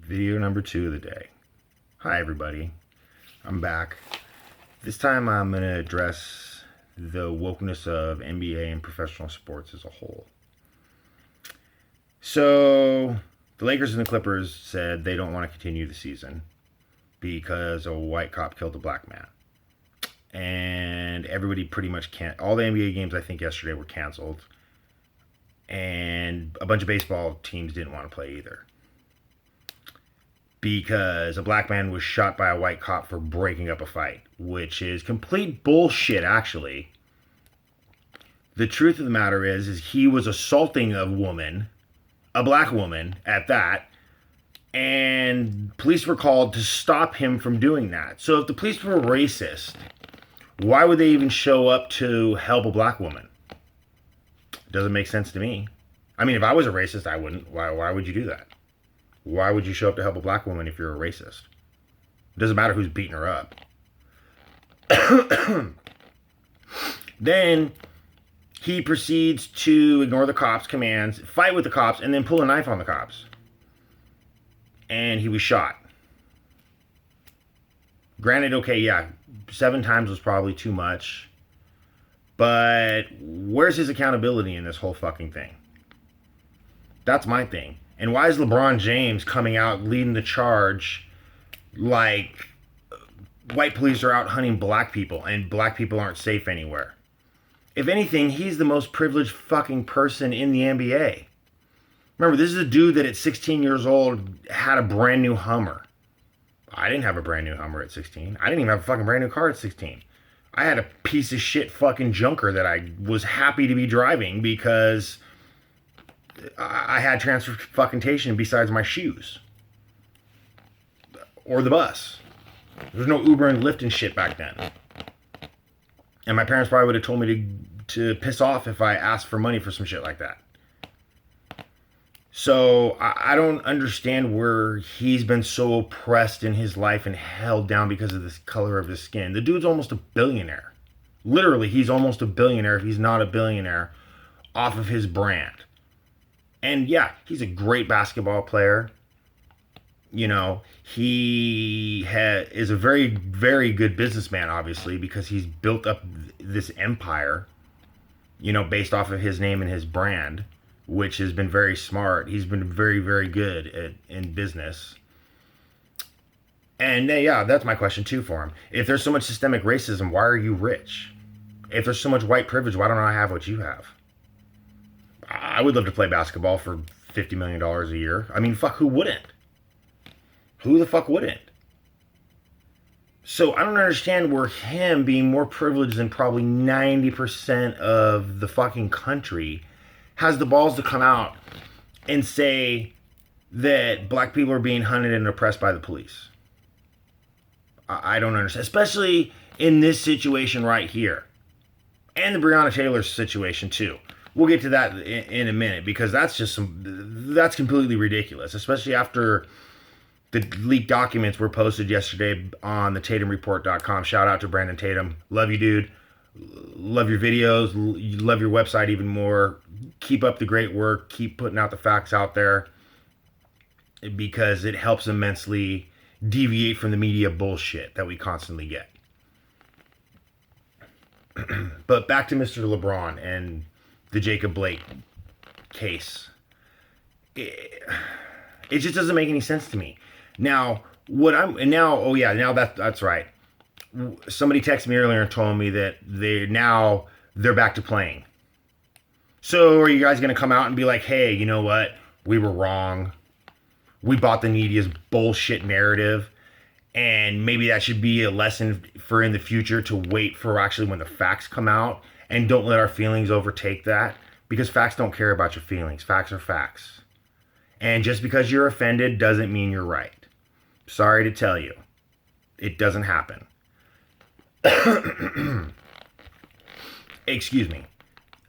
Video number 2 of the day. Hi everybody, I'm back. This time I'm going to address the wokeness of NBA and professional sports as a whole. So, the Lakers and the Clippers said they don't want to continue the season because a white cop killed a black man. And everybody pretty much all the NBA games I think yesterday were canceled. And a bunch of baseball teams didn't want to play either, because a black man was shot by a white cop for breaking up a fight, which is complete bullshit, actually. The truth of the matter is he was assaulting a woman, a black woman at that, and police were called to stop him from doing that. So if the police were racist, why would they even show up to help a black woman? It doesn't make sense to me. I mean, if I was a racist, I wouldn't. Why would you do that? Why would you show up to help a black woman if you're a racist? It doesn't matter who's beating her up. Then he proceeds to ignore the cops' commands, fight with the cops, and then pull a knife on the cops. And he was shot. Granted, okay, yeah, 7 times was probably too much. But where's his accountability in this whole fucking thing? That's my thing. And why is LeBron James coming out leading the charge like white police are out hunting black people and black people aren't safe anywhere? If anything, he's the most privileged fucking person in the NBA. Remember, this is a dude that at 16 years old had a brand new Hummer. I didn't have a brand new Hummer at 16. I didn't even have a fucking brand new car at 16. I had a piece of shit fucking junker that I was happy to be driving because I had transportation besides my shoes. Or the bus. There was no Uber and Lyft and shit back then. And my parents probably would have told me to piss off if I asked for money for some shit like that. So I don't understand where he's been so oppressed in his life and held down because of the color of his skin. The dude's almost a billionaire. Literally, he's almost a billionaire if he's not a billionaire off of his brand. And yeah, he's a great basketball player. You know, he is a very, very good businessman, obviously, because he's built up this empire, you know, based off of his name and his brand, which has been very smart. He's been very, very good in business. And yeah, that's my question too for him. If there's so much systemic racism, why are you rich? If there's so much white privilege, why don't I have what you have? I would love to play basketball for $50 million a year. I mean, fuck, who wouldn't? Who the fuck wouldn't? So I don't understand where him being more privileged than probably 90% of the fucking country has the balls to come out and say that black people are being hunted and oppressed by the police. I don't understand. Especially in this situation right here. And the Breonna Taylor situation too. We'll get to that in a minute, because that's completely ridiculous. Especially after the leaked documents were posted yesterday on the TatumReport.com. Shout out to Brandon Tatum. Love you, dude. Love your videos. Love your website even more. Keep up the great work. Keep putting out the facts out there, because it helps immensely deviate from the media bullshit that we constantly get. But back to Mr. LeBron and the Jacob Blake case. It just doesn't make any sense to me. Now, now that's right. Somebody texted me earlier and told me that they're back to playing. So are you guys going to come out and be like, hey, you know what? We were wrong. We bought the media's bullshit narrative. And maybe that should be a lesson for in the future, to wait for actually when the facts come out, and don't let our feelings overtake that, because facts don't care about your feelings. Facts are facts. And just because you're offended doesn't mean you're right. Sorry to tell you. It doesn't happen. Excuse me.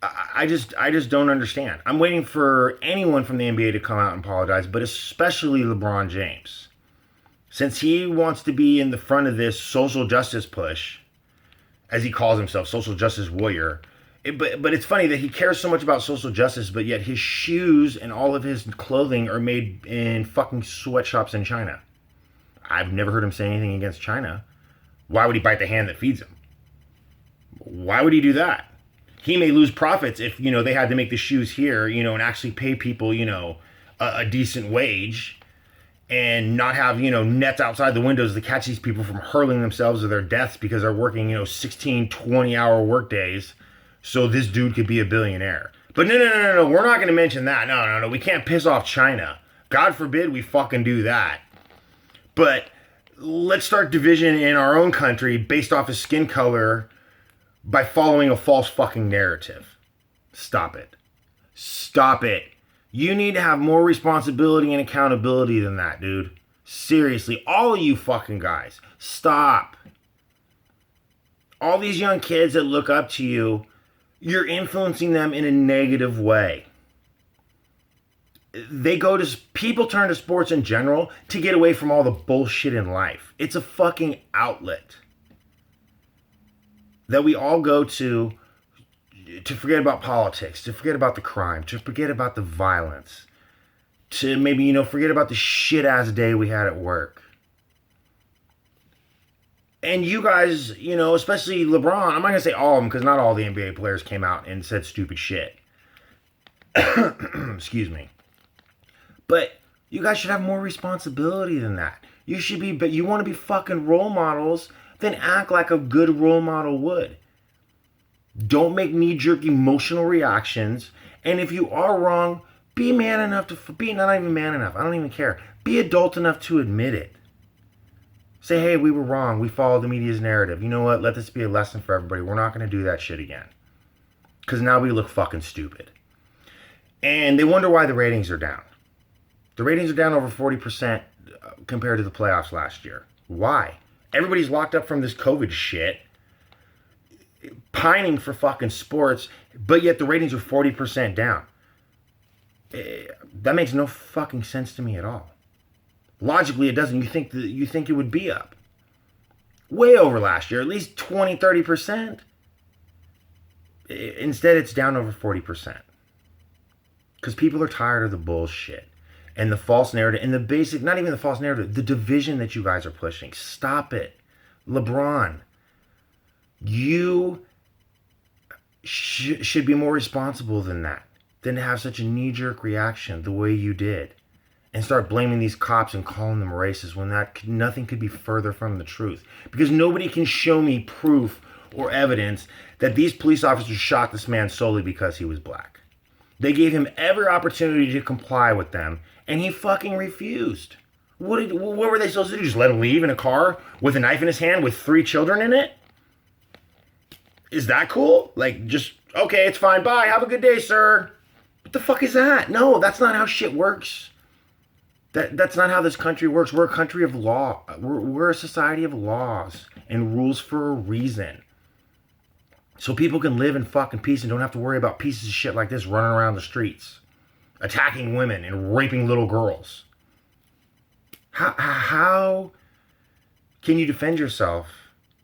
I just don't understand. I'm waiting for anyone from the NBA to come out and apologize, but especially LeBron James. Since he wants to be in the front of this social justice push, as he calls himself, social justice warrior, But it's funny that he cares so much about social justice, but yet his shoes and all of his clothing are made in fucking sweatshops in China. I've never heard him say anything against China. Why would he bite the hand that feeds him? Why would he do that? He may lose profits if, they had to make the shoes here, and actually pay people, a decent wage and not have, nets outside the windows to catch these people from hurling themselves to their deaths because they're working, 16, 20-hour work days so this dude could be a billionaire. But no, we're not going to mention that. No, we can't piss off China. God forbid we fucking do that. But let's start division in our own country based off of skin color by following a false fucking narrative. Stop it. Stop it. You need to have more responsibility and accountability than that, dude. Seriously, all of you fucking guys, stop. All these young kids that look up to you, you're influencing them in a negative way. People turn to sports in general to get away from all the bullshit in life. It's a fucking outlet that we all go to forget about politics, to forget about the crime, to forget about the violence, to maybe, forget about the shit-ass day we had at work. And you guys, especially LeBron, I'm not going to say all of them because not all the NBA players came out and said stupid shit. Excuse me. But you guys should have more responsibility than that. But you want to be fucking role models, then act like a good role model would. Don't make knee-jerk emotional reactions. And if you are wrong, be man enough not even man enough. I don't even care. Be adult enough to admit it. Say, hey, we were wrong. We followed the media's narrative. You know what? Let this be a lesson for everybody. We're not going to do that shit again. Because now we look fucking stupid. And they wonder why the ratings are down. The ratings are down over 40% compared to the playoffs last year. Why? Everybody's locked up from this COVID shit, pining for fucking sports, but yet the ratings are 40% down. That makes no fucking sense to me at all. Logically, it doesn't. You think it would be up way over last year, at least 20, 30%. Instead, it's down over 40%. Because people are tired of the bullshit and the false narrative and the basic, not even the false narrative, the division that you guys are pushing. Stop it. LeBron, you should be more responsible than that, than to have such a knee-jerk reaction the way you did and start blaming these cops and calling them racist when nothing could be further from the truth. Because nobody can show me proof or evidence that these police officers shot this man solely because he was black. They gave him every opportunity to comply with them, and he fucking refused. What were they supposed to do? Just let him leave in a car with a knife in his hand with 3 children in it? Is that cool? Just, okay, it's fine, bye, have a good day, sir. What the fuck is that? No, that's not how shit works. That's not how this country works. We're a country of law. We're a society of laws and rules for a reason. So people can live in fucking peace and don't have to worry about pieces of shit like this running around the streets, attacking women and raping little girls. How can you defend yourself?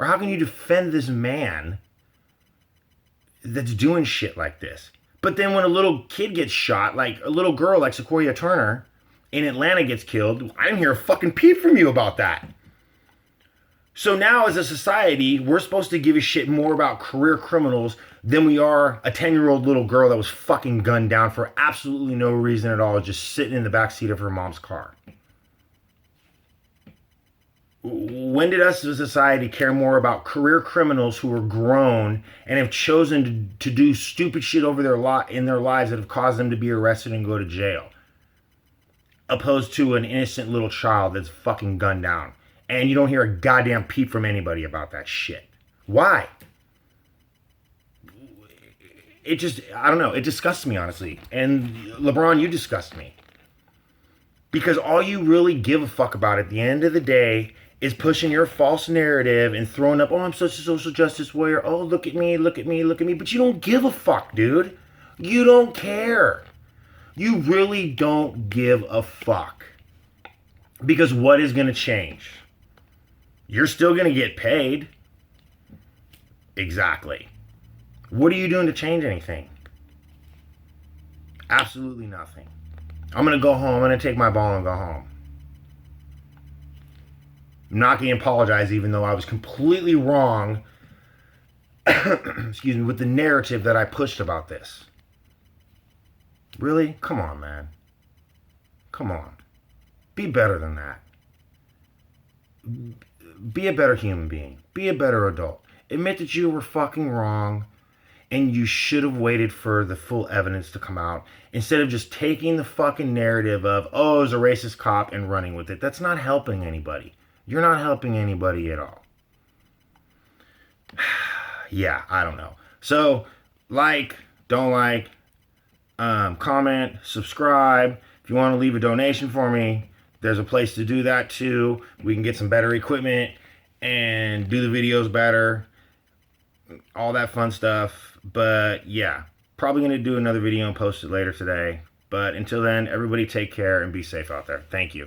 Or how can you defend this man that's doing shit like this? But then when a little kid gets shot, like a little girl like Sequoia Turner in Atlanta gets killed, I didn't hear a fucking peep from you about that. So now as a society, we're supposed to give a shit more about career criminals than we are a 10-year-old little girl that was fucking gunned down for absolutely no reason at all, just sitting in the backseat of her mom's car. When did us as a society care more about career criminals who are grown and have chosen to do stupid shit over in their lives that have caused them to be arrested and go to jail, opposed to an innocent little child that's fucking gunned down? And you don't hear a goddamn peep from anybody about that shit. Why? I don't know. It disgusts me, honestly. And LeBron, you disgust me. Because all you really give a fuck about at the end of the day is pushing your false narrative and throwing up, oh, I'm such a social justice warrior. Oh, look at me, look at me, look at me. But you don't give a fuck, dude. You don't care. You really don't give a fuck. Because what is going to change? You're still going to get paid. Exactly. What are you doing to change anything? Absolutely nothing. I'm going to go home. I'm going to take my ball and go home. I'm not going to apologize, even though I was completely wrong, excuse me, with the narrative that I pushed about this. Really? Come on, man. Come on. Be better than that. Be a better human being. Be a better adult. Admit that you were fucking wrong and you should have waited for the full evidence to come out instead of just taking the fucking narrative of, oh, it was a racist cop and running with it. That's not helping anybody. You're not helping anybody at all. Yeah, I don't know. So, like, don't like, comment, subscribe. If you want to leave a donation for me, there's a place to do that too. We can get some better equipment and do the videos better. All that fun stuff. But yeah, probably going to do another video and post it later today. But until then, everybody take care and be safe out there. Thank you.